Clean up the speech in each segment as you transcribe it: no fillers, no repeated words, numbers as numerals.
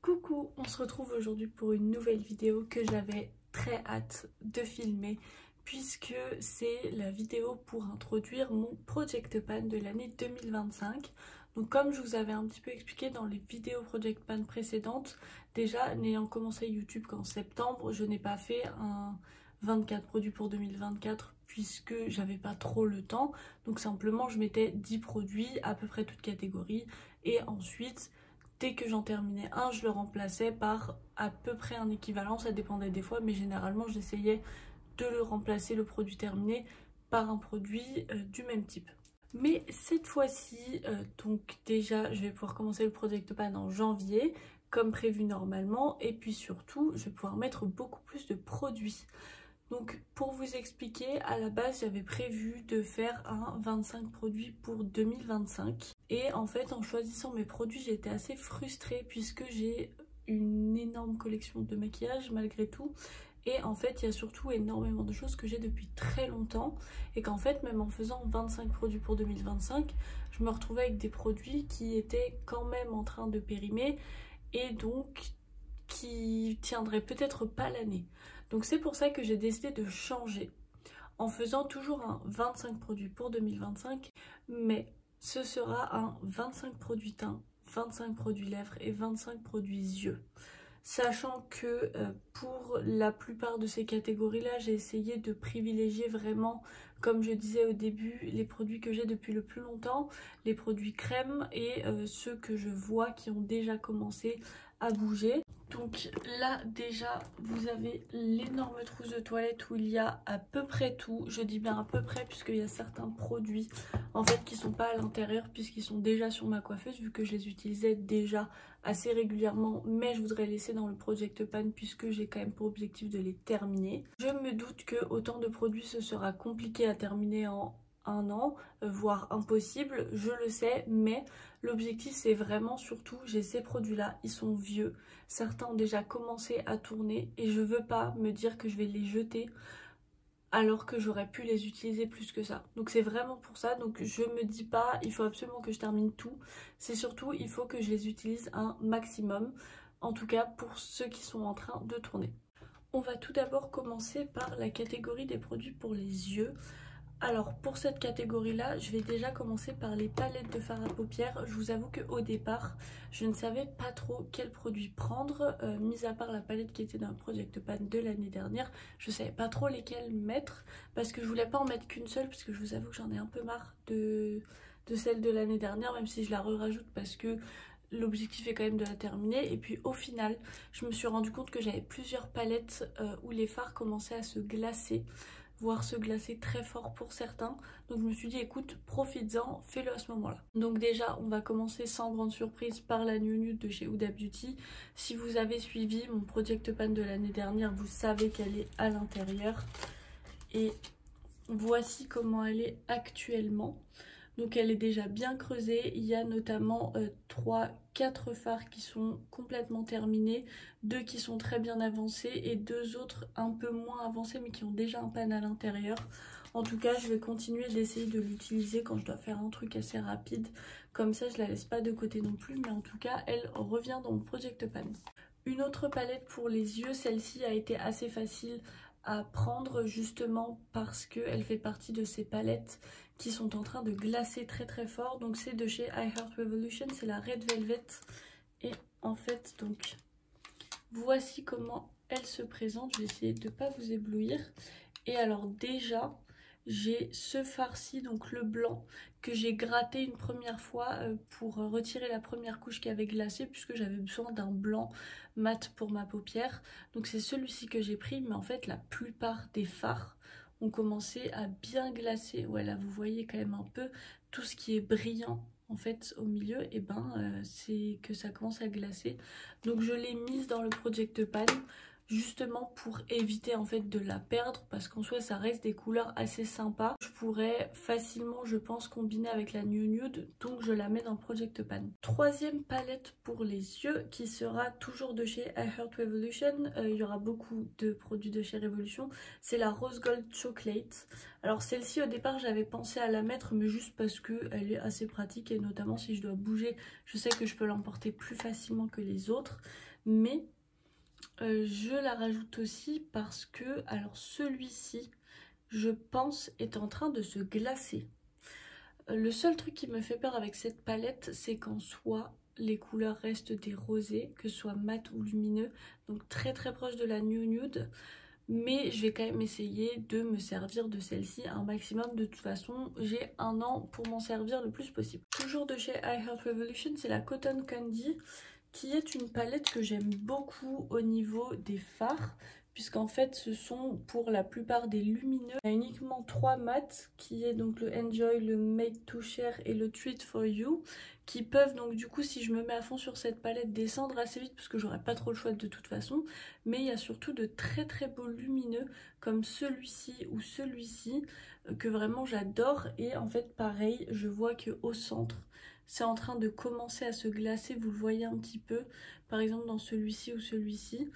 Coucou, on se retrouve aujourd'hui pour une nouvelle vidéo que j'avais très hâte de filmer puisque c'est la vidéo pour introduire mon Project Pan de l'année 2025. Donc comme je vous avais un petit peu expliqué dans les vidéos Project Pan précédentes, déjà n'ayant commencé YouTube qu'en septembre, je n'ai pas fait un 24 produits pour 2024 puisque j'avais pas trop le temps. Donc simplement je mettais 10 produits, à peu près toutes catégories, et ensuite dès que j'en terminais un, je le remplaçais par à peu près un équivalent, ça dépendait des fois, mais généralement j'essayais de le remplacer, le produit terminé, par un produit du même type. Mais cette fois-ci, donc déjà je vais pouvoir commencer le Project Pan en janvier, comme prévu normalement, et puis surtout je vais pouvoir mettre beaucoup plus de produits. Donc pour vous expliquer, à la base j'avais prévu de faire un 25 produits pour 2025. Et en fait en choisissant mes produits j'étais assez frustrée puisque j'ai une énorme collection de maquillage malgré tout. Et en fait il y a surtout énormément de choses que j'ai depuis très longtemps. Et qu'en fait même en faisant 25 produits pour 2025, je me retrouvais avec des produits qui étaient quand même en train de périmer. Et donc qui tiendraient peut-être pas l'année. Donc c'est pour ça que j'ai décidé de changer en faisant toujours un 25 produits pour 2025, mais ce sera un 25 produits teint, 25 produits lèvres et 25 produits yeux. Sachant que pour la plupart de ces catégories-là, j'ai essayé de privilégier vraiment, comme je disais au début, les produits que j'ai depuis le plus longtemps, les produits crème et ceux que je vois qui ont déjà commencé à bouger. Donc là déjà vous avez l'énorme trousse de toilette où il y a à peu près tout. Je dis bien à peu près puisqu'il y a certains produits en fait qui sont pas à l'intérieur puisqu'ils sont déjà sur ma coiffeuse vu que je les utilisais déjà assez régulièrement, mais je voudrais laisser dans le Project Pan puisque j'ai quand même pour objectif de les terminer. Je me doute que autant de produits ce sera compliqué à terminer en un an, voire impossible, je le sais, mais l'objectif c'est vraiment surtout, j'ai ces produits là, ils sont vieux, certains ont déjà commencé à tourner et je veux pas me dire que je vais les jeter alors que j'aurais pu les utiliser plus que ça. Donc c'est vraiment pour ça, donc je me dis pas il faut absolument que je termine tout, c'est surtout il faut que je les utilise un maximum, en tout cas pour ceux qui sont en train de tourner. On va tout d'abord commencer par la catégorie des produits pour les yeux. Alors pour cette catégorie là, je vais déjà commencer par les palettes de fard à paupières. Je vous avoue qu'au départ, je ne savais pas trop quel produit prendre, mis à part la palette qui était dans le Project Pan de l'année dernière. Je ne savais pas trop lesquelles mettre parce que je voulais pas en mettre qu'une seule, puisque je vous avoue que j'en ai un peu marre de celle de l'année dernière, même si je la rajoute parce que l'objectif est quand même de la terminer. Et puis au final, je me suis rendu compte que j'avais plusieurs palettes où les fards commençaient à se glacer, voire se glacer très fort pour certains. Donc je me suis dit écoute, profites-en, fais-le à ce moment-là. Donc déjà on va commencer sans grande surprise par la New Nude de chez Huda Beauty. Si vous avez suivi mon Project Pan de l'année dernière, vous savez qu'elle est à l'intérieur. Et voici comment elle est actuellement. Donc elle est déjà bien creusée, il y a notamment 3-4 fards qui sont complètement terminés, 2 qui sont très bien avancés et 2 autres un peu moins avancés mais qui ont déjà un pan à l'intérieur. En tout cas je vais continuer d'essayer de l'utiliser quand je dois faire un truc assez rapide, comme ça je la laisse pas de côté non plus, mais en tout cas elle revient dans mon Project Pan. Une autre palette pour les yeux, celle-ci a été assez facile à prendre justement parce qu'elle fait partie de ces palettes qui sont en train de glacer très très fort. Donc c'est de chez I Heart Revolution, c'est la Red Velvet. Et en fait donc voici comment elle se présente. Je vais essayer de ne pas vous éblouir. Et alors déjà j'ai ce fard-ci, donc le blanc, que j'ai gratté une première fois pour retirer la première couche qui avait glacé puisque j'avais besoin d'un blanc mat pour ma paupière. Donc c'est celui-ci que j'ai pris, mais en fait la plupart des fards ont commencé à bien glacer. Voilà, vous voyez quand même un peu tout ce qui est brillant en fait au milieu, et ben c'est que ça commence à glacer. Donc je l'ai mise dans le Project Pan. justement pour éviter en fait de la perdre, parce qu'en soi ça reste des couleurs assez sympas. Je pourrais facilement, je pense, combiner avec la New Nude, donc je la mets dans le Project Pan. Troisième palette pour les yeux qui sera toujours de chez I Heart Revolution. Il y aura beaucoup de produits de chez Revolution. C'est la Rose Gold Chocolate. Alors celle-ci au départ j'avais pensé à la mettre, mais juste parce qu'elle est assez pratique, et notamment si je dois bouger, je sais que je peux l'emporter plus facilement que les autres. Mais je la rajoute aussi parce que, alors celui-ci, je pense, est en train de se glacer. Le seul truc qui me fait peur avec cette palette, c'est qu'en soi, les couleurs restent des rosés, que ce soit mat ou lumineux, donc très très proche de la New Nude. Mais je vais quand même essayer de me servir de celle-ci un maximum. De toute façon, j'ai 1 an pour m'en servir le plus possible. Toujours de chez I Heart Revolution, c'est la Cotton Candy, qui est une palette que j'aime beaucoup au niveau des fards, puisqu'en fait ce sont pour la plupart des lumineux. Il y a uniquement 3 mats, qui est donc le Enjoy, le Made to Share et le Treat for You, qui peuvent donc du coup, si je me mets à fond sur cette palette, descendre assez vite parce que j'aurai pas trop le choix de toute façon. Mais il y a surtout de très très beaux lumineux comme celui-ci ou celui-ci que vraiment j'adore. Et en fait pareil, je vois que au centre c'est en train de commencer à se glacer, vous le voyez un petit peu, par exemple dans celui-ci ou celui-ci.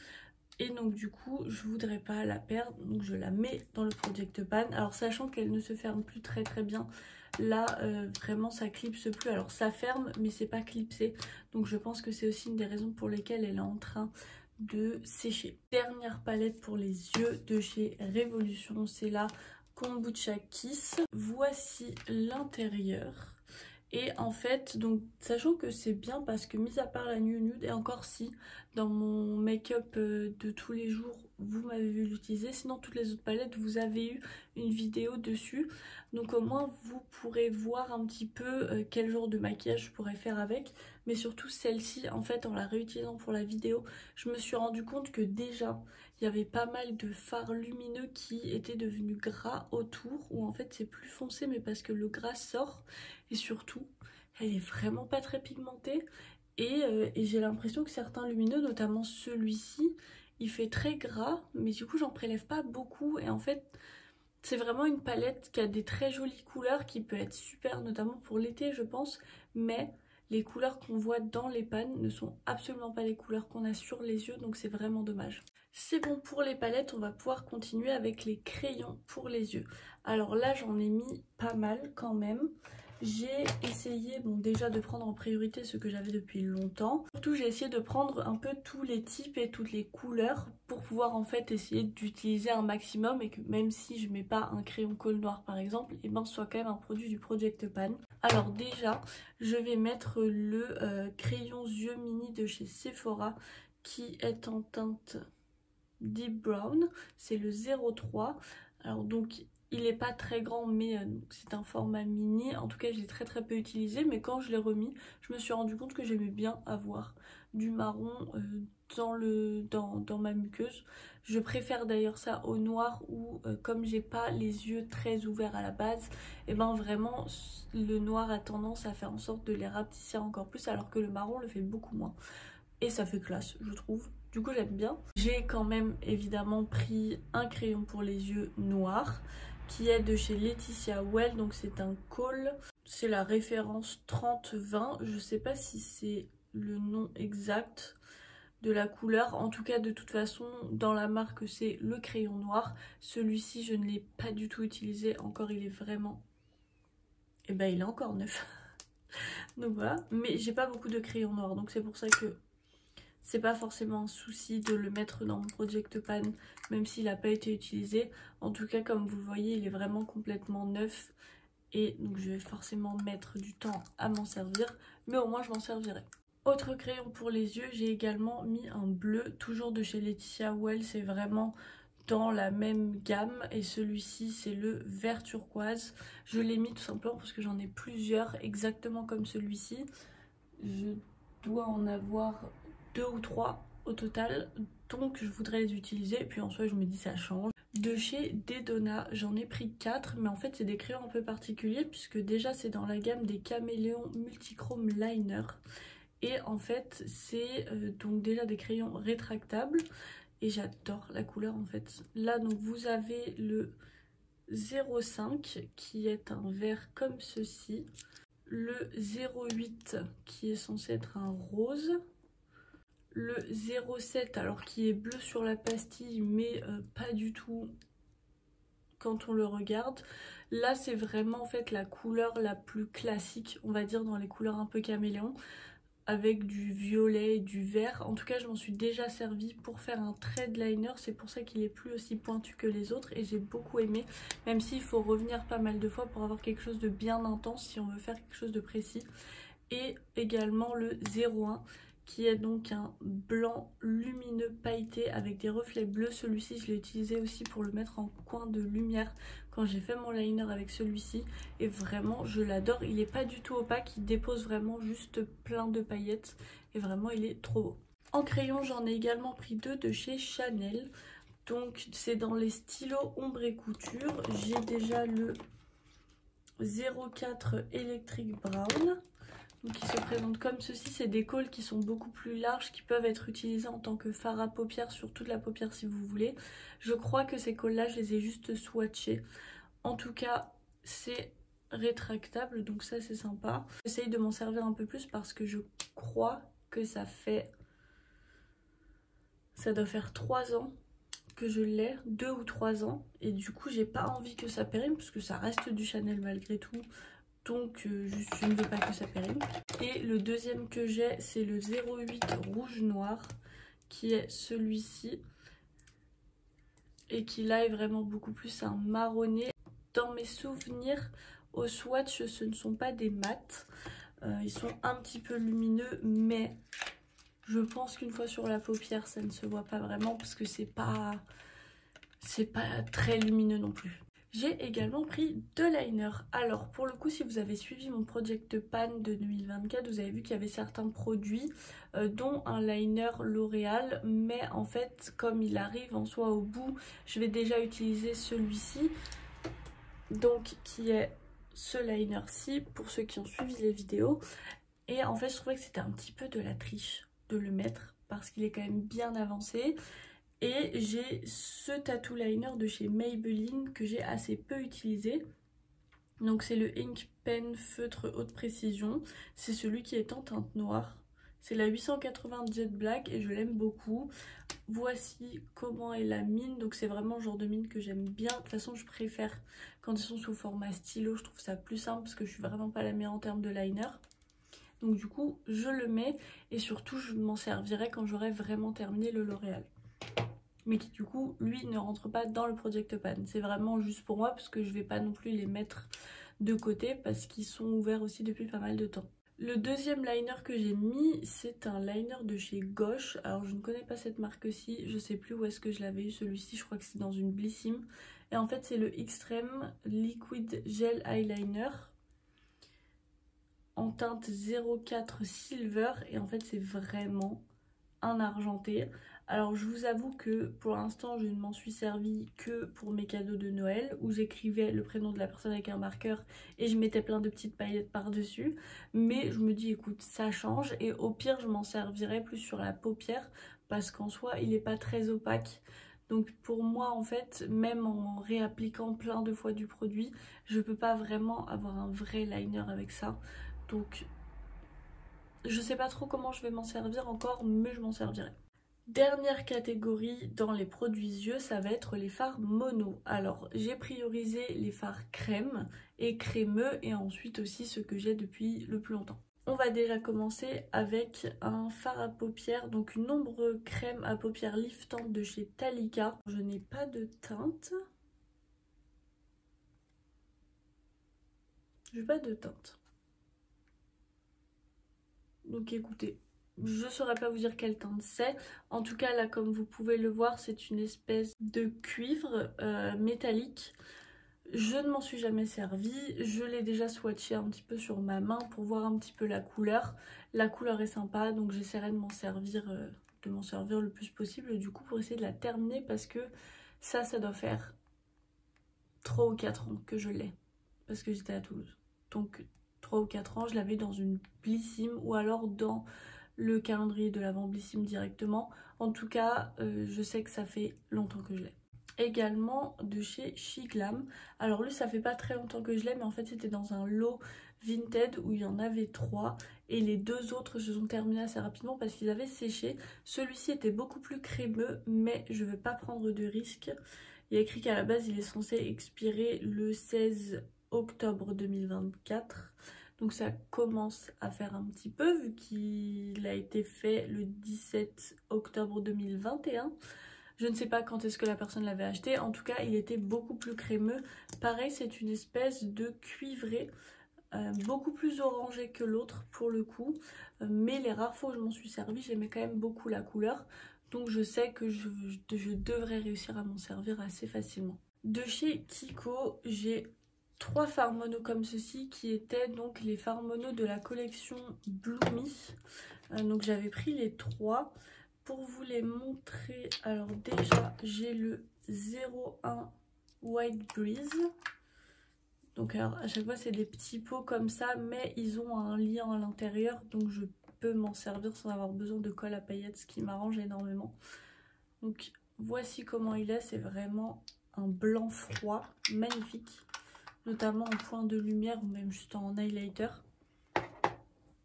Et donc du coup, je voudrais pas la perdre, donc je la mets dans le Project Pan. Alors sachant qu'elle ne se ferme plus très très bien, là vraiment ça clipse plus. Alors ça ferme, mais c'est pas clipsé, donc je pense que c'est aussi une des raisons pour lesquelles elle est en train de sécher. Dernière palette pour les yeux de chez Revolution, c'est la Kombucha Kiss. Voici l'intérieur. Et en fait, donc sachant que c'est bien parce que mis à part la New Nude, et encore si dans mon make-up de tous les jours vous m'avez vu l'utiliser, sinon toutes les autres palettes vous avez eu une vidéo dessus, donc au moins vous pourrez voir un petit peu quel genre de maquillage je pourrais faire avec. Mais surtout celle-ci, en fait, en la réutilisant pour la vidéo, je me suis rendu compte que déjà il y avait pas mal de fards lumineux qui étaient devenus gras autour, où en fait c'est plus foncé, mais parce que le gras sort. Et surtout, elle est vraiment pas très pigmentée. Et j'ai l'impression que certains lumineux, notamment celui-ci, il fait très gras, mais du coup j'en prélève pas beaucoup. Et en fait, c'est vraiment une palette qui a des très jolies couleurs, qui peut être super, notamment pour l'été je pense. Mais les couleurs qu'on voit dans les pannes ne sont absolument pas les couleurs qu'on a sur les yeux, donc c'est vraiment dommage. C'est bon pour les palettes, on va pouvoir continuer avec les crayons pour les yeux. Alors là j'en ai mis pas mal quand même. J'ai essayé déjà de prendre en priorité ce que j'avais depuis longtemps. Surtout j'ai essayé de prendre un peu tous les types et toutes les couleurs pour pouvoir en fait essayer d'utiliser un maximum, et que même si je mets pas un crayon colle noir par exemple, et ben ce soit quand même un produit du Project Pan. Alors déjà je vais mettre le crayon yeux mini de chez Sephora, qui est en teinte Deep Brown, c'est le 03. Alors donc il n'est pas très grand, mais c'est un format mini. En tout cas je l'ai très très peu utilisé, mais quand je l'ai remis, je me suis rendu compte que j'aimais bien avoir du marron dans ma muqueuse. Je préfère d'ailleurs ça au noir, où comme j'ai pas les yeux très ouverts à la base, et ben vraiment le noir a tendance à faire en sorte de les rapetisser encore plus, alors que le marron le fait beaucoup moins. Et ça fait classe, je trouve. Du coup j'aime bien. J'ai quand même évidemment pris un crayon pour les yeux noir, qui est de chez Laetitia Well, donc c'est un Kohl. C'est la référence 3020, je sais pas si c'est le nom exact de la couleur. En tout cas de toute façon dans la marque c'est le crayon noir. Celui-ci je ne l'ai pas du tout utilisé encore, il est vraiment... Et ben il est encore neuf. Donc voilà, mais j'ai pas beaucoup de crayons noirs, donc c'est pour ça que c'est pas forcément un souci de le mettre dans mon Project Pan, même s'il n'a pas été utilisé. En tout cas, comme vous le voyez, il est vraiment complètement neuf. Et donc je vais forcément mettre du temps à m'en servir, mais au moins je m'en servirai. Autre crayon pour les yeux, j'ai également mis un bleu, toujours de chez Laetitia Well. C'est vraiment dans la même gamme, et celui-ci c'est le vert turquoise. Je l'ai mis tout simplement parce que j'en ai plusieurs exactement comme celui-ci. Je dois en avoir 2 ou 3 au total, donc je voudrais les utiliser, et puis en soi je me dis ça change. De chez Dedona, j'en ai pris 4, mais en fait c'est des crayons un peu particuliers, puisque déjà c'est dans la gamme des Caméléons Multichrome Liner, et en fait c'est donc déjà des crayons rétractables, et j'adore la couleur en fait. Là donc vous avez le 05 qui est un vert comme ceci, le 08 qui est censé être un rose, le 07 alors qui est bleu sur la pastille mais pas du tout quand on le regarde. Là c'est vraiment en fait la couleur la plus classique, on va dire, dans les couleurs un peu caméléon, avec du violet et du vert. En tout cas je m'en suis déjà servi pour faire un trade liner, c'est pour ça qu'il est plus aussi pointu que les autres et j'ai beaucoup aimé, même s'il faut revenir pas mal de fois pour avoir quelque chose de bien intense si on veut faire quelque chose de précis. Et également le 01 qui est donc un blanc lumineux pailleté avec des reflets bleus. Celui-ci je l'ai utilisé aussi pour le mettre en coin de lumière quand j'ai fait mon liner avec celui-ci et vraiment je l'adore. Il n'est pas du tout opaque, il dépose vraiment juste plein de paillettes et vraiment il est trop beau. En crayon j'en ai également pris deux de chez Chanel, donc c'est dans les stylos ombre et couture. J'ai déjà le 04 Electric Brown. Donc ils se présentent comme ceci, c'est des cols qui sont beaucoup plus larges, qui peuvent être utilisés en tant que fard à paupières sur toute la paupière si vous voulez. Je crois que ces cols là je les ai juste swatchés. En tout cas c'est rétractable donc ça c'est sympa. J'essaye de m'en servir un peu plus parce que je crois que ça doit faire 3 ans que je l'ai, 2 ou 3 ans. Et du coup j'ai pas envie que ça périme parce que ça reste du Chanel malgré tout. Donc je ne veux pas que ça périme. Et le deuxième que j'ai c'est le 08 rouge noir qui est celui-ci et qui là est vraiment beaucoup plus un marronné. Dans mes souvenirs au swatch ce ne sont pas des mats, ils sont un petit peu lumineux mais je pense qu'une fois sur la paupière ça ne se voit pas vraiment parce que c'est pas très lumineux non plus. J'ai également pris 2 liners. Alors pour le coup si vous avez suivi mon Project Pan de 2024 vous avez vu qu'il y avait certains produits dont un liner L'Oréal, mais en fait comme il arrive en soi au bout je vais déjà utiliser celui-ci, donc qui est ce liner-ci pour ceux qui ont suivi les vidéos. Et en fait je trouvais que c'était un petit peu de la triche de le mettre parce qu'il est quand même bien avancé. Et j'ai ce tattoo liner de chez Maybelline que j'ai assez peu utilisé. Donc c'est le Ink Pen feutre haute précision. C'est celui qui est en teinte noire. C'est la 880 Jet Black et je l'aime beaucoup. Voici comment est la mine. Donc c'est vraiment le genre de mine que j'aime bien. De toute façon je préfère quand ils sont sous format stylo. Je trouve ça plus simple parce que je suis vraiment pas la meilleure en termes de liner. Donc du coup je le mets et surtout je m'en servirai quand j'aurai vraiment terminé le L'Oréal. Mais qui du coup lui ne rentre pas dans le Project Pan. C'est vraiment juste pour moi parce que je vais pas non plus les mettre de côté parce qu'ils sont ouverts aussi depuis pas mal de temps. Le deuxième liner que j'ai mis c'est un liner de chez Gauche. Alors je ne connais pas cette marque-ci, je sais plus où est-ce que je l'avais eu celui-ci, je crois que c'est dans une Blissim. Et en fait c'est le Extreme Liquid Gel Eyeliner en teinte 04 Silver et en fait c'est vraiment un argenté. Alors je vous avoue que pour l'instant je ne m'en suis servi que pour mes cadeaux de Noël où j'écrivais le prénom de la personne avec un marqueur et je mettais plein de petites paillettes par dessus, mais je me dis écoute ça change et au pire je m'en servirai plus sur la paupière parce qu'en soi il n'est pas très opaque. Donc pour moi en fait même en réappliquant plein de fois du produit je peux pas vraiment avoir un vrai liner avec ça. Donc je sais pas trop comment je vais m'en servir encore mais je m'en servirai. Dernière catégorie dans les produits yeux, ça va être les fards mono. Alors j'ai priorisé les fards crème et crémeux et ensuite aussi ceux que j'ai depuis le plus longtemps. On va déjà commencer avec un fard à paupières, donc une ombre crème à paupières liftante de chez Talika. Je n'ai pas de teinte. J'ai pas de teinte. Donc écoutez. Je ne saurais pas vous dire quelle teinte c'est. En tout cas là comme vous pouvez le voir c'est une espèce de cuivre métallique. Je ne m'en suis jamais servie. Je l'ai déjà swatché un petit peu sur ma main pour voir un petit peu la couleur. La couleur est sympa donc j'essaierai de m'en servir le plus possible du coup pour essayer de la terminer parce que ça doit faire 3 ou 4 ans que je l'ai. Parce que j'étais à Toulouse. Donc 3 ou 4 ans je l'avais dans une Blissim ou alors dans le calendrier de l'Avent Blissim directement. En tout cas, je sais que ça fait longtemps que je l'ai. Également de chez Shiglam. Alors lui, ça fait pas très longtemps que je l'ai, mais en fait c'était dans un lot Vinted où il y en avait 3 et les 2 autres se sont terminés assez rapidement parce qu'ils avaient séché. Celui-ci était beaucoup plus crémeux, mais je ne vais pas prendre de risque. Il y a écrit qu'à la base il est censé expirer le 16 octobre 2024. Donc ça commence à faire un petit peu vu qu'il a été fait le 17 octobre 2021. Je ne sais pas quand est-ce que la personne l'avait acheté. En tout cas, il était beaucoup plus crémeux. Pareil, c'est une espèce de cuivré, beaucoup plus orangé que l'autre pour le coup. Mais les rares fois où je m'en suis servie, j'aimais quand même beaucoup la couleur. Donc je sais que je devrais réussir à m'en servir assez facilement. De chez Kiko, j'ai 3 fards mono comme ceci qui étaient donc les fards mono de la collection Bloomy. Donc j'avais pris les 3 pour vous les montrer. Alors déjà j'ai le 01 White Breeze. Donc alors à chaque fois c'est des petits pots comme ça, mais ils ont un lien à l'intérieur, donc je peux m'en servir sans avoir besoin de colle à paillettes, ce qui m'arrange énormément. Donc voici comment il est, c'est vraiment un blanc froid, magnifique, notamment en point de lumière ou même juste en highlighter.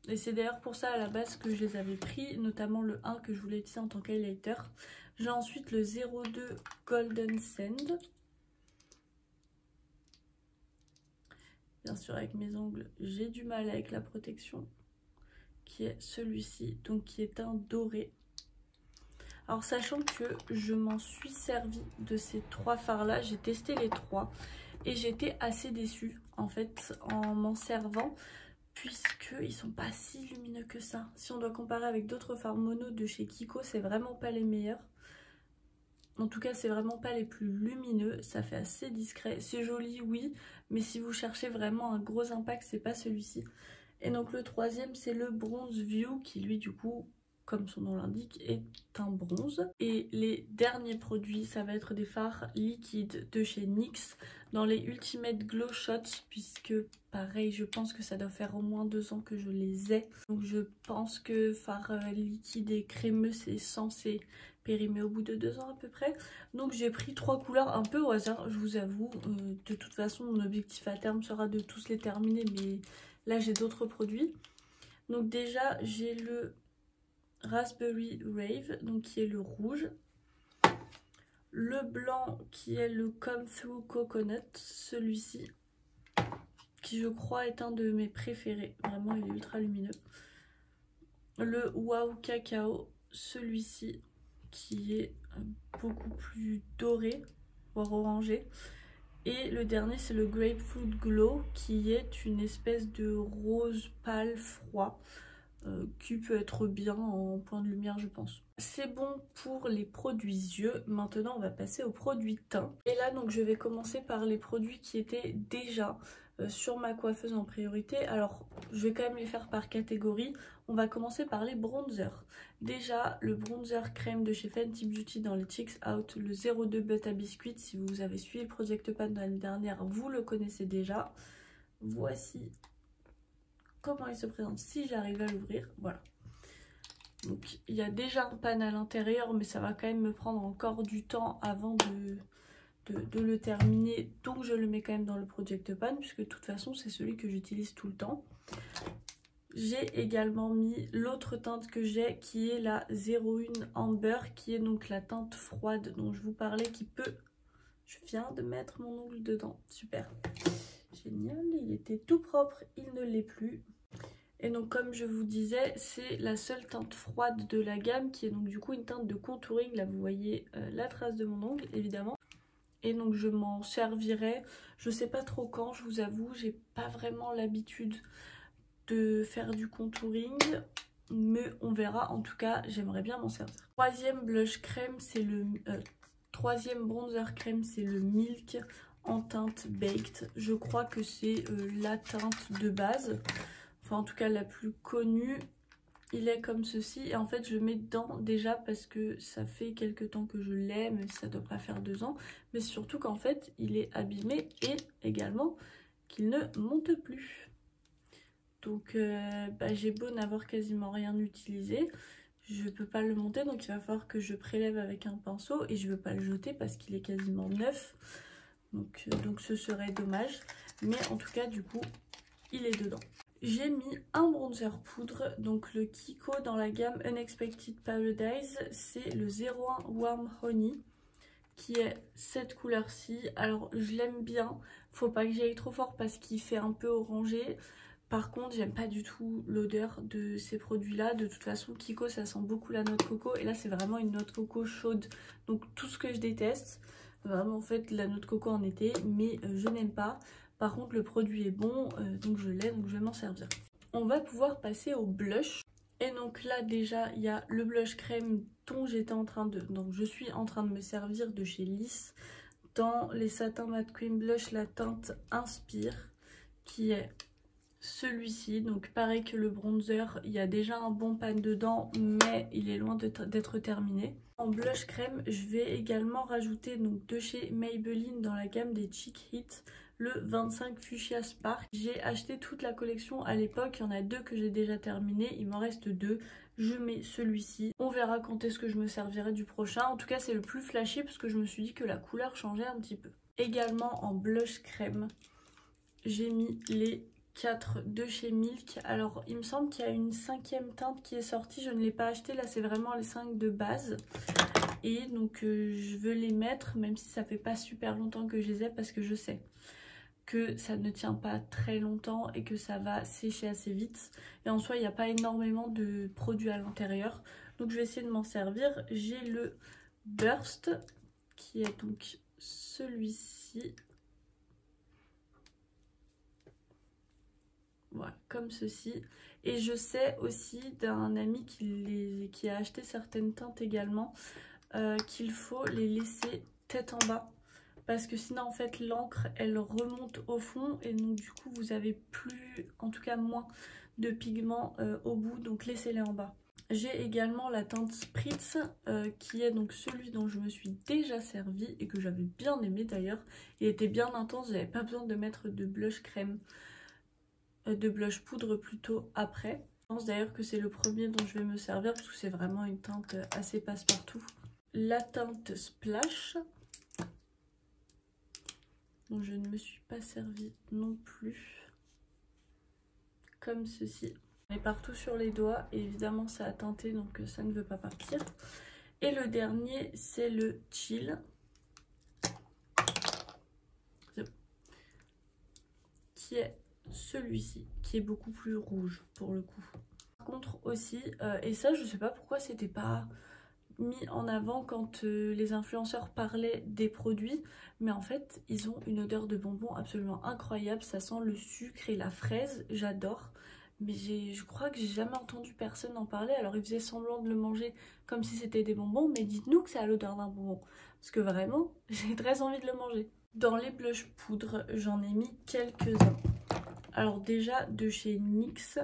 Et c'est d'ailleurs pour ça à la base que je les avais pris, notamment le 1 que je voulais utiliser en tant qu'highlighter. J'ai ensuite le 02 Golden Sand. Bien sûr avec mes ongles j'ai du mal avec la protection, qui est celui-ci, donc qui est un doré. Alors sachant que je m'en suis servi de ces 3 fards là, j'ai testé les 3 et j'étais assez déçue en fait en m'en servant, puisqu'ils sont pas si lumineux que ça. Si on doit comparer avec d'autres fards mono de chez Kiko, c'est vraiment pas les meilleurs. En tout cas, c'est vraiment pas les plus lumineux, ça fait assez discret. C'est joli, oui, mais si vous cherchez vraiment un gros impact, c'est pas celui-ci. Et donc le troisième, c'est le Bronze View, qui lui, du coup, comme son nom l'indique, est un bronze. Et les derniers produits, ça va être des fards liquides de chez NYX, dans les Ultimate Glow Shots, puisque pareil, je pense que ça doit faire au moins 2 ans que je les ai. Donc je pense que fard liquide et crémeux, c'est censé périmé au bout de 2 ans à peu près. Donc j'ai pris 3 couleurs un peu au hasard, je vous avoue. De toute façon mon objectif à terme sera de tous les terminer, mais là j'ai d'autres produits. Donc déjà j'ai le Raspberry Rave, donc qui est le rouge. Le blanc qui est le Come Through Coconut, celui-ci, qui je crois est un de mes préférés, vraiment il est ultra lumineux. Le Wow Cacao, celui-ci, qui est beaucoup plus doré, voire orangé. Et le dernier c'est le Grapefruit Glow, qui est une espèce de rose pâle froid, qui peut être bien en point de lumière je pense. C'est bon pour les produits yeux. Maintenant on va passer aux produits teint. Et là donc je vais commencer par les produits qui étaient déjà sur ma coiffeuse en priorité. Alors je vais quand même les faire par catégorie. On va commencer par les bronzers. Déjà le bronzer crème de chez Fenty Beauty dans les Cheeks Out, le 02 Butter Biscuit. Si vous avez suivi le Project Pan de l'année dernière, vous le connaissez déjà. Voici comment il se présente si j'arrive à l'ouvrir. Voilà. Donc il y a déjà un pan à l'intérieur, mais ça va quand même me prendre encore du temps avant de le terminer. Donc je le mets quand même dans le Project Pan, puisque de toute façon c'est celui que j'utilise tout le temps. J'ai également mis l'autre teinte que j'ai, qui est la 01 Amber, qui est donc la teinte froide dont je vous parlais, qui peut... Je viens de mettre mon ongle dedans, super. Génial, il était tout propre, il ne l'est plus. Et donc comme je vous disais, c'est la seule teinte froide de la gamme, qui est donc du coup une teinte de contouring. Là vous voyez la trace de mon ongle évidemment. Et donc je m'en servirai, je sais pas trop quand, je vous avoue, j'ai pas vraiment l'habitude de faire du contouring, mais on verra. En tout cas j'aimerais bien m'en servir. Troisième blush crème, c'est le... troisième bronzer crème, c'est le Milk en teinte Baked. Je crois que c'est la teinte de base. Enfin en tout cas la plus connue. Il est comme ceci et en fait je le mets dedans déjà parce que ça fait quelques temps que je l'ai, mais ça doit pas faire 2 ans. Mais surtout qu'en fait il est abîmé et également qu'il ne monte plus. Donc j'ai beau n'avoir quasiment rien utilisé, je peux pas le monter, donc il va falloir que je prélève avec un pinceau et je veux pas le jeter parce qu'il est quasiment neuf. Donc ce serait dommage. Mais en tout cas du coup il est dedans. J'ai mis un bronzer poudre, donc le Kiko dans la gamme Unexpected Paradise. C'est le 01 Warm Honey qui est cette couleur-ci. Alors je l'aime bien, faut pas que j'y aille trop fort parce qu'il fait un peu orangé. Par contre j'aime pas du tout l'odeur de ces produits là. De toute façon Kiko ça sent beaucoup la noix de coco et là c'est vraiment une noix de coco chaude. Donc tout ce que je déteste, vraiment en fait la noix de coco en été, mais je n'aime pas. Par contre le produit est bon, donc je l'ai, donc je vais m'en servir. On va pouvoir passer au blush. Et donc là déjà il y a le blush crème dont j'étais en train de... Donc je suis en train de me servir de chez Liss. Dans les Satin Matte Cream Blush, la teinte Inspire, qui est celui-ci. Donc pareil que le bronzer, il y a déjà un bon pan dedans, mais il est loin d'être terminé. En blush crème, je vais également rajouter donc de chez Maybelline dans la gamme des Cheek Hit, le 25 Fuchsia Spark. J'ai acheté toute la collection à l'époque, il y en a deux que j'ai déjà terminé, il m'en reste deux. Je mets celui-ci, on verra quand est-ce que je me servirai du prochain. En tout cas c'est le plus flashy parce que je me suis dit que la couleur changeait un petit peu. Également en blush crème, j'ai mis les 4 de chez Milk. Alors il me semble qu'il y a une 5e teinte qui est sortie, je ne l'ai pas acheté, là c'est vraiment les 5 de base. Et donc je veux les mettre même si ça fait pas super longtemps que je les ai parce que je sais que ça ne tient pas très longtemps et que ça va sécher assez vite. Et en soi il n'y a pas énormément de produits à l'intérieur, donc je vais essayer de m'en servir. J'ai le Burst qui est donc celui-ci. Voilà, comme ceci. Et je sais aussi d'un ami qui a acheté certaines teintes également, qu'il faut les laisser tête en bas. Parce que sinon en fait l'encre elle remonte au fond et donc du coup vous avez plus, en tout cas moins de pigments au bout, donc laissez-les en bas. J'ai également la teinte Spritz qui est donc celui dont je me suis déjà servi et que j'avais bien aimé d'ailleurs. Il était bien intense, j'avais pas besoin de mettre de blush crème, de blush poudre plutôt après. Je pense d'ailleurs que c'est le premier dont je vais me servir parce que c'est vraiment une teinte assez passe-partout. La teinte Splash, dont je ne me suis pas servie non plus, comme ceci. On est partout sur les doigts et évidemment ça a teinté donc ça ne veut pas partir. Et le dernier c'est le Chill, qui est celui-ci, qui est beaucoup plus rouge pour le coup. Par contre aussi, et ça je sais pas pourquoi c'était pas mis en avant quand les influenceurs parlaient des produits, mais en fait ils ont une odeur de bonbon absolument incroyable, ça sent le sucre et la fraise, j'adore. Mais je crois que j'ai jamais entendu personne en parler, alors ils faisaient semblant de le manger comme si c'était des bonbons, mais dites-nous que ça a l'odeur d'un bonbon, parce que vraiment j'ai très envie de le manger. Dans les blush poudre, j'en ai mis quelques-uns. Alors déjà de chez NYX,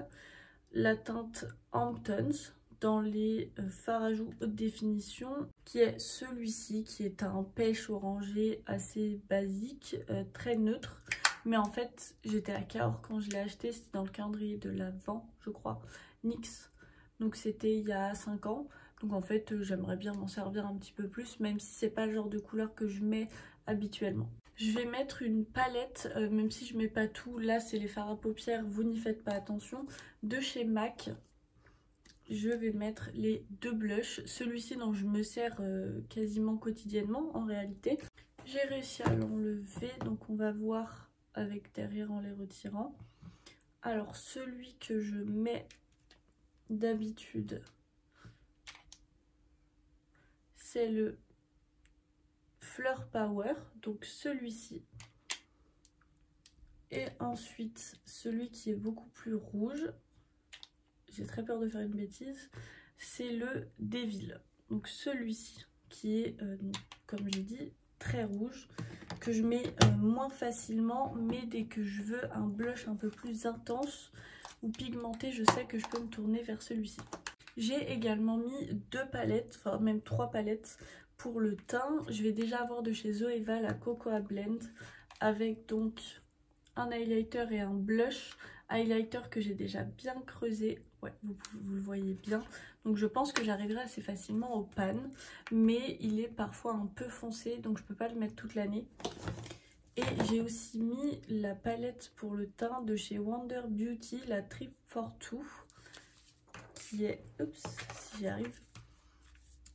la teinte Hamptons, dans les fards à joues haute définition, qui est celui-ci, qui est un pêche orangé assez basique, très neutre. Mais en fait, j'étais à Cahors quand je l'ai acheté, c'était dans le calendrier de l'Avent, je crois, NYX. Donc c'était il y a 5 ans. Donc en fait, j'aimerais bien m'en servir un petit peu plus, même si c'est pas le genre de couleur que je mets habituellement. Je vais mettre une palette, même si je mets pas tout, là c'est les fards à paupières, vous n'y faites pas attention, de chez MAC. Je vais mettre les deux blushs, celui-ci dont je me sers quasiment quotidiennement en réalité. J'ai réussi à l'enlever, donc on va voir avec derrière en les retirant. Alors celui que je mets d'habitude, c'est le Fleur Power, donc celui-ci. Et ensuite celui qui est beaucoup plus rouge, j'ai très peur de faire une bêtise, c'est le Devil. Donc celui-ci qui est, comme j'ai dit, très rouge, que je mets moins facilement, mais dès que je veux un blush un peu plus intense ou pigmenté, je sais que je peux me tourner vers celui-ci. J'ai également mis 2 palettes, enfin même 3 palettes pour le teint. Je vais déjà avoir de chez Zoeva la Cocoa Blend avec donc un highlighter et un blush highlighter que j'ai déjà bien creusé. Ouais, vous le voyez bien. Donc je pense que j'arriverai assez facilement au pan. Mais il est parfois un peu foncé, donc je peux pas le mettre toute l'année. Et j'ai aussi mis la palette pour le teint de chez Wonder Beauty, la Trip for Two. Qui est, oups, si j'y arrive,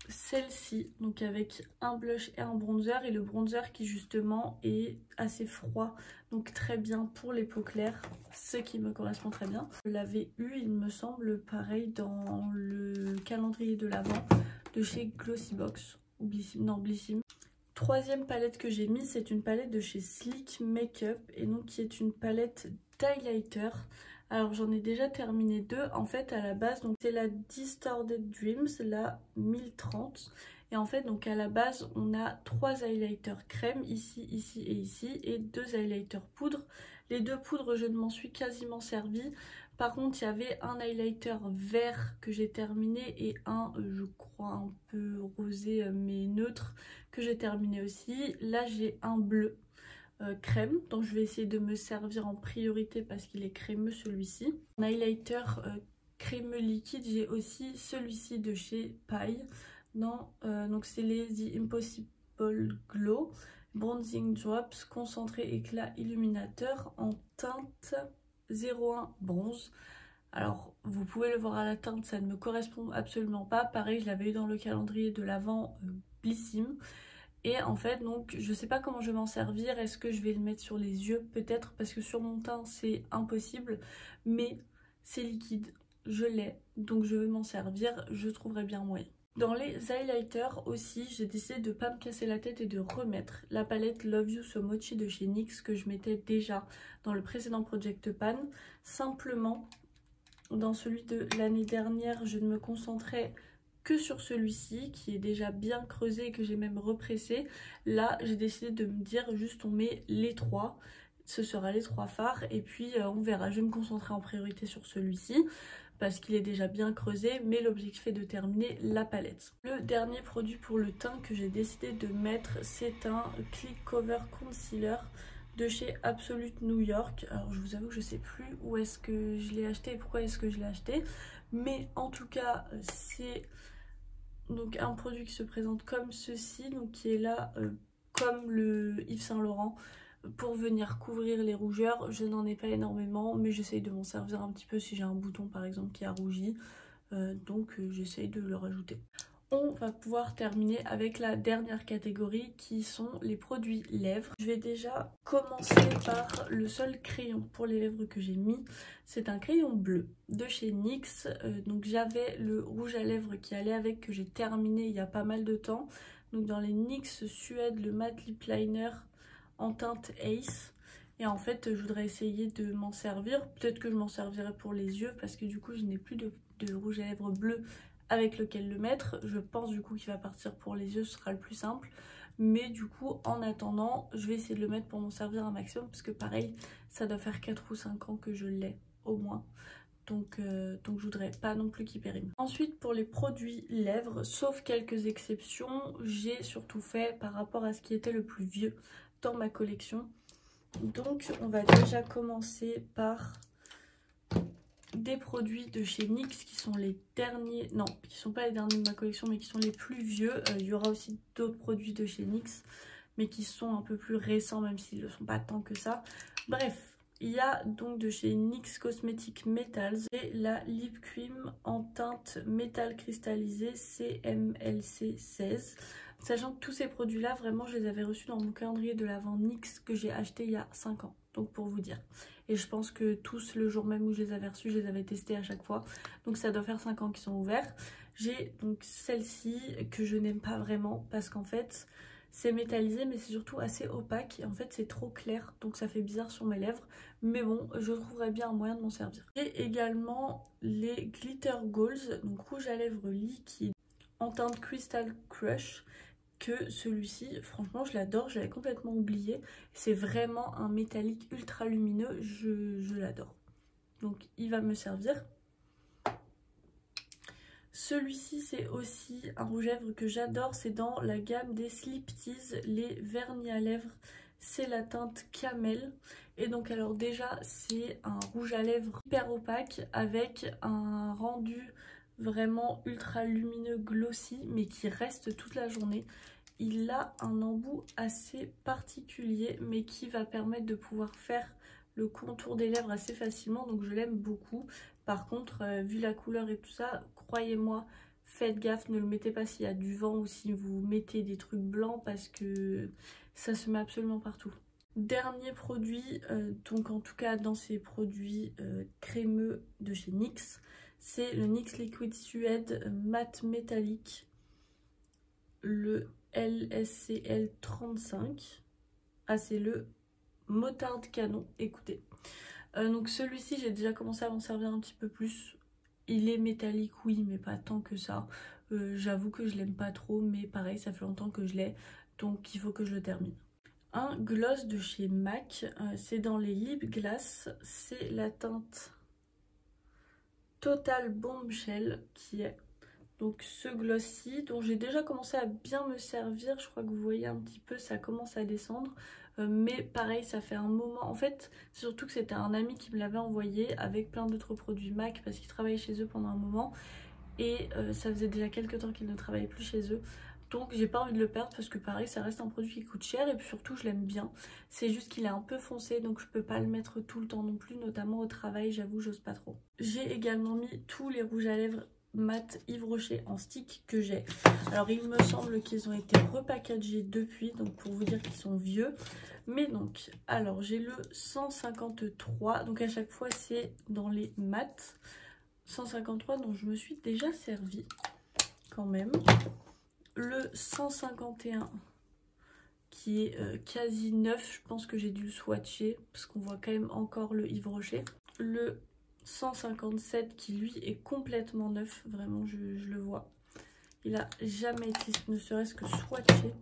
celle-ci, donc avec un blush et un bronzer, et le bronzer qui justement est assez froid, donc très bien pour les peaux claires, ce qui me correspond très bien. Je l'avais eu, il me semble, pareil dans le calendrier de l'Avent de chez Glossybox, ou Blissim, non Blissim. Troisième palette que j'ai mise, c'est une palette de chez Sleek Makeup, et donc qui est une palette d'highlighter. Alors j'en ai déjà terminé deux en fait à la base, donc c'est la Distorted Dreams, la 1030. Et en fait donc à la base on a 3 highlighters crème, ici, ici et ici, et 2 highlighters poudre. Les 2 poudres je ne m'en suis quasiment servi. Par contre il y avait un highlighter vert que j'ai terminé et un je crois un peu rosé mais neutre que j'ai terminé aussi. Là j'ai un bleu. Crème, donc je vais essayer de me servir en priorité parce qu'il est crémeux celui-ci. En highlighter crémeux liquide, j'ai aussi celui-ci de chez Paille. Donc c'est les The Impossible Glow Bronzing Drops concentré éclat illuminateur en teinte 01 bronze. Alors vous pouvez le voir à la teinte, ça ne me correspond absolument pas. Pareil, je l'avais eu dans le calendrier de l'Avent Blissim. Et en fait, donc, je sais pas comment je vais m'en servir. Est-ce que je vais le mettre sur les yeux? Peut-être, parce que sur mon teint, c'est impossible. Mais c'est liquide, je l'ai, donc je vais m'en servir. Je trouverai bien moyen. Dans les highlighters aussi, j'ai décidé de ne pas me casser la tête et de remettre la palette Love You So Mochi de chez NYX que je mettais déjà dans le précédent Project Pan. Simplement, dans celui de l'année dernière, je ne me concentrais que sur celui-ci qui est déjà bien creusé et que j'ai même repressé. Là j'ai décidé de me dire juste on met les 3, ce sera les 3 fards et puis on verra. Je vais me concentrer en priorité sur celui-ci parce qu'il est déjà bien creusé, mais l'objectif est de terminer la palette. Le dernier produit pour le teint que j'ai décidé de mettre, c'est un Click Cover Concealer de chez Absolute New York. Alors je vous avoue que je sais plus où est-ce que je l'ai acheté et pourquoi est-ce que je l'ai acheté, mais en tout cas c'est donc un produit qui se présente comme ceci, donc qui est là comme le Yves Saint Laurent pour venir couvrir les rougeurs. Je n'en ai pas énormément, mais j'essaye de m'en servir un petit peu si j'ai un bouton par exemple qui a rougi, donc j'essaye de le rajouter. On va pouvoir terminer avec la dernière catégorie qui sont les produits lèvres. Je vais déjà commencer par le seul crayon pour les lèvres que j'ai mis. C'est un crayon bleu de chez NYX. Donc j'avais le rouge à lèvres qui allait avec, que j'ai terminé il y a pas mal de temps. Donc dans les NYX Suède, le Matte Lip Liner en teinte Ace. Et en fait je voudrais essayer de m'en servir. Peut-être que je m'en servirai pour les yeux parce que du coup je n'ai plus de rouge à lèvres bleu avec lequel le mettre. Je pense du coup qu'il va partir pour les yeux, ce sera le plus simple. Mais du coup en attendant je vais essayer de le mettre pour m'en servir un maximum parce que pareil ça doit faire 4 ou 5 ans que je l'ai au moins. Donc je voudrais pas non plus qu'il périme. Ensuite pour les produits lèvres, sauf quelques exceptions, j'ai surtout fait par rapport à ce qui était le plus vieux dans ma collection. Donc on va déjà commencer par des produits de chez NYX qui sont les derniers, non qui sont pas les derniers de ma collection mais qui sont les plus vieux. Il y aura aussi d'autres produits de chez NYX mais qui sont un peu plus récents même s'ils ne sont pas tant que ça. Bref, il y a donc de chez NYX Cosmetic Metals et la Lip Cream en teinte métal cristallisé CMLC 16. Sachant que tous ces produits là vraiment je les avais reçus dans mon calendrier de l'Avent NYX que j'ai acheté il y a 5 ans. Donc pour vous dire. Et je pense que tous le jour même où je les avais reçus, je les avais testés à chaque fois. Donc ça doit faire 5 ans qu'ils sont ouverts. J'ai donc celle-ci que je n'aime pas vraiment parce qu'en fait c'est métallisé mais c'est surtout assez opaque. Et en fait c'est trop clair donc ça fait bizarre sur mes lèvres. Mais bon, je trouverais bien un moyen de m'en servir. Et également les Glitter Goals, donc rouge à lèvres liquide en teinte Crystal Crush. Que celui-ci, franchement je l'adore, je l'avais complètement oublié. C'est vraiment un métallique ultra lumineux, je l'adore. Donc il va me servir. Celui-ci c'est aussi un rouge à lèvres que j'adore, c'est dans la gamme des Sleep Tease, les vernis à lèvres c'est la teinte Camel. Et donc alors déjà c'est un rouge à lèvres hyper opaque avec un rendu vraiment ultra lumineux glossy mais qui reste toute la journée. Il a un embout assez particulier mais qui va permettre de pouvoir faire le contour des lèvres assez facilement, donc je l'aime beaucoup. Par contre, vu la couleur et tout ça, croyez-moi, faites gaffe, ne le mettez pas s'il y a du vent ou si vous mettez des trucs blancs parce que ça se met absolument partout. Dernier produit, donc en tout cas dans ces produits crémeux de chez NYX, c'est le NYX Liquid Suede Matte Métallique, le LSCL 35. Ah, c'est le Moutarde Canon, écoutez. Donc celui-ci, j'ai déjà commencé à m'en servir un petit peu plus. Il est métallique, oui, mais pas tant que ça. J'avoue que je l'aime pas trop, mais pareil, ça fait longtemps que je l'ai, donc il faut que je le termine. Un gloss de chez MAC, c'est dans les Lip Glass, c'est la teinte Total Bombshell qui est donc ce gloss-ci, dont j'ai déjà commencé à bien me servir. Je crois que vous voyez un petit peu, ça commence à descendre. Mais pareil, ça fait un moment. En fait, surtout que c'était un ami qui me l'avait envoyé avec plein d'autres produits MAC parce qu'il travaillait chez eux pendant un moment. Et ça faisait déjà quelques temps qu'il ne travaillait plus chez eux. Donc j'ai pas envie de le perdre parce que pareil, ça reste un produit qui coûte cher et puis surtout je l'aime bien. C'est juste qu'il est un peu foncé donc je peux pas le mettre tout le temps non plus, notamment au travail, j'avoue, j'ose pas trop. J'ai également mis tous les rouges à lèvres mat Yves Rocher en stick que j'ai. Alors il me semble qu'ils ont été repackagés depuis, donc pour vous dire qu'ils sont vieux. Mais donc, alors j'ai le 153, donc à chaque fois c'est dans les mats. 153 dont je me suis déjà servi quand même. Le 151 qui est quasi neuf, je pense que j'ai dû le swatcher parce qu'on voit quand même encore le Yves Rocher. Le 157 qui lui est complètement neuf, vraiment je le vois. Il a jamais été ne serait-ce que swatché.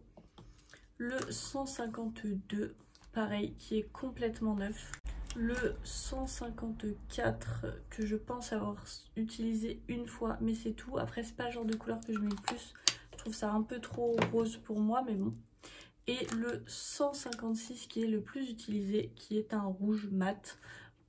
Le 152, pareil, qui est complètement neuf. Le 154 que je pense avoir utilisé une fois, mais c'est tout. Après, c'est pas le genre de couleur que je mets le plus. Je trouve ça un peu trop rose pour moi, mais bon. Et le 156 qui est le plus utilisé, qui est un rouge mat,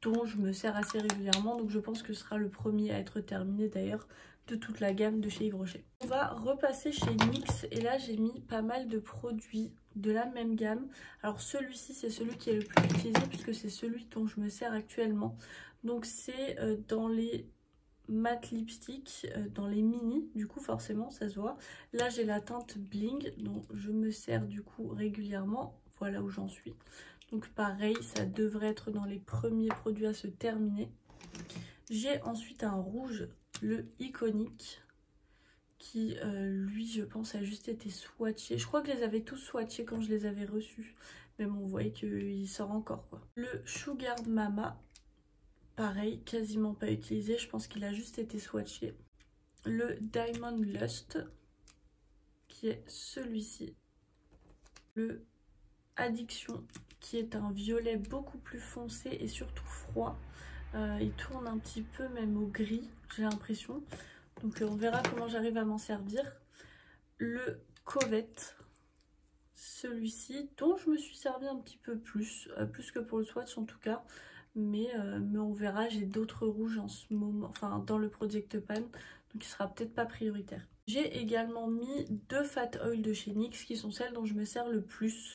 dont je me sers assez régulièrement. Donc je pense que ce sera le premier à être terminé d'ailleurs de toute la gamme de chez Yves Rocher. On va repasser chez NYX et là j'ai mis pas mal de produits de la même gamme. Alors celui-ci c'est celui qui est le plus utilisé puisque c'est celui dont je me sers actuellement. Donc c'est dans les matte lipstick, dans les mini, du coup forcément ça se voit. Là j'ai la teinte Bling dont je me sers du coup régulièrement, voilà où j'en suis. Donc pareil, ça devrait être dans les premiers produits à se terminer. J'ai ensuite un rouge, le Iconic, qui lui je pense a juste été swatché. Je crois que je les avais tous swatchés quand je les avais reçus. Mais bon, vous voyez qu'il sort encore quoi. Le Sugar Mama, pareil, quasiment pas utilisé. Je pense qu'il a juste été swatché. Le Diamond Lust, qui est celui-ci. Le Addiction, qui est un violet beaucoup plus foncé et surtout froid. Il tourne un petit peu même au gris, j'ai l'impression. Donc on verra comment j'arrive à m'en servir. Le Covette, celui-ci, dont je me suis servi un petit peu plus que pour le swatch en tout cas. Mais on verra, j'ai d'autres rouges en ce moment, enfin dans le Project Pan, donc il sera peut-être pas prioritaire. J'ai également mis deux Fat Oil de chez NYX qui sont celles dont je me sers le plus.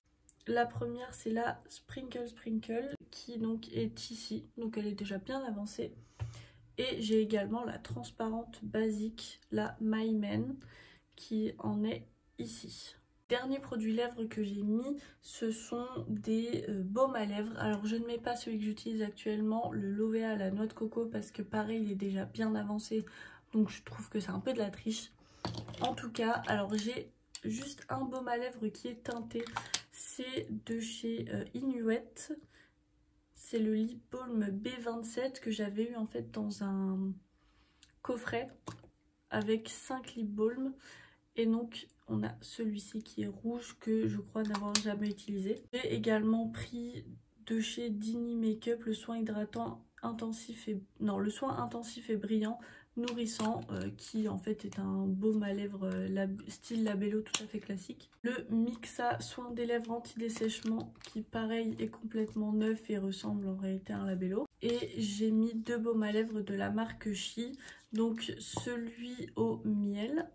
La première c'est la Sprinkle Sprinkle qui donc est ici, donc elle est déjà bien avancée. Et j'ai également la transparente basique, la My Men, qui en est ici. Dernier produit lèvres que j'ai mis, ce sont des baumes à lèvres. Alors je ne mets pas celui que j'utilise actuellement, le Lovea à la noix de coco, parce que pareil il est déjà bien avancé, donc je trouve que c'est un peu de la triche. En tout cas, alors j'ai juste un baume à lèvres qui est teinté, c'est de chez Inuit. C'est le Lip Balm B27 que j'avais eu en fait dans un coffret avec 5 lip balm. Et donc on a celui-ci qui est rouge que je crois n'avoir jamais utilisé. J'ai également pris de chez Dini Makeup le soin hydratant intensif et... non, le soin intensif et brillant nourrissant qui en fait est un baume à lèvres style Labello tout à fait classique. Le Mixa soin des lèvres anti-dessèchement qui pareil est complètement neuf et ressemble en réalité à un Labello. Et j'ai mis 2 baumes à lèvres de la marque Chi, donc celui au miel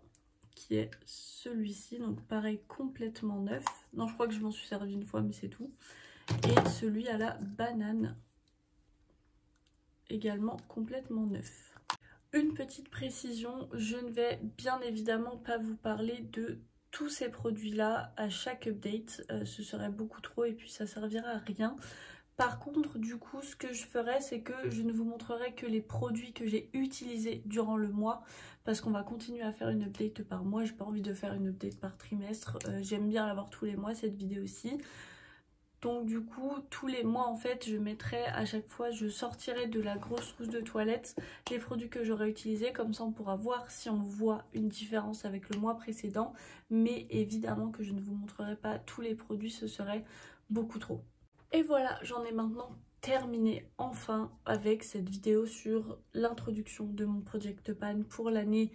qui est celui-ci, donc pareil complètement neuf. Non, je crois que je m'en suis servi une fois mais c'est tout. Et celui à la banane également complètement neuf. Une petite précision, je ne vais bien évidemment pas vous parler de tous ces produits là à chaque update, ce serait beaucoup trop et puis ça servira à rien. Par contre du coup ce que je ferai c'est que je ne vous montrerai que les produits que j'ai utilisés durant le mois, parce qu'on va continuer à faire une update par mois, j'ai pas envie de faire une update par trimestre, j'aime bien l'avoir tous les mois cette vidéo-ci. Donc du coup tous les mois en fait je mettrai à chaque fois, je sortirai de la grosse trousse de toilette les produits que j'aurai utilisés, comme ça on pourra voir si on voit une différence avec le mois précédent, mais évidemment que je ne vous montrerai pas tous les produits, ce serait beaucoup trop. Et voilà, j'en ai maintenant terminé enfin avec cette vidéo sur l'introduction de mon Project Pan pour l'année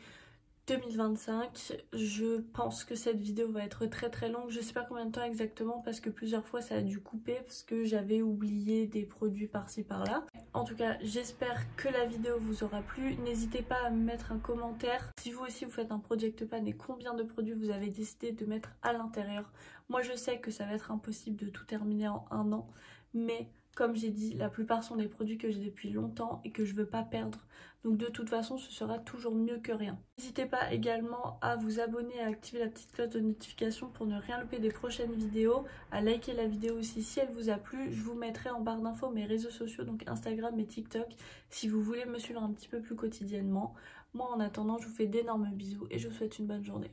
2025. Je pense que cette vidéo va être très longue, je sais pas combien de temps exactement parce que plusieurs fois ça a dû couper parce que j'avais oublié des produits par-ci par-là. En tout cas j'espère que la vidéo vous aura plu, n'hésitez pas à me mettre un commentaire si vous aussi vous faites un Project Pan et combien de produits vous avez décidé de mettre à l'intérieur. Moi je sais que ça va être impossible de tout terminer en un an, mais comme j'ai dit, la plupart sont des produits que j'ai depuis longtemps et que je veux pas perdre. Donc de toute façon, ce sera toujours mieux que rien. N'hésitez pas également à vous abonner et à activer la petite cloche de notification pour ne rien louper des prochaines vidéos. À liker la vidéo aussi si elle vous a plu. Je vous mettrai en barre d'infos mes réseaux sociaux, donc Instagram et TikTok, si vous voulez me suivre un petit peu plus quotidiennement. Moi en attendant, je vous fais d'énormes bisous et je vous souhaite une bonne journée.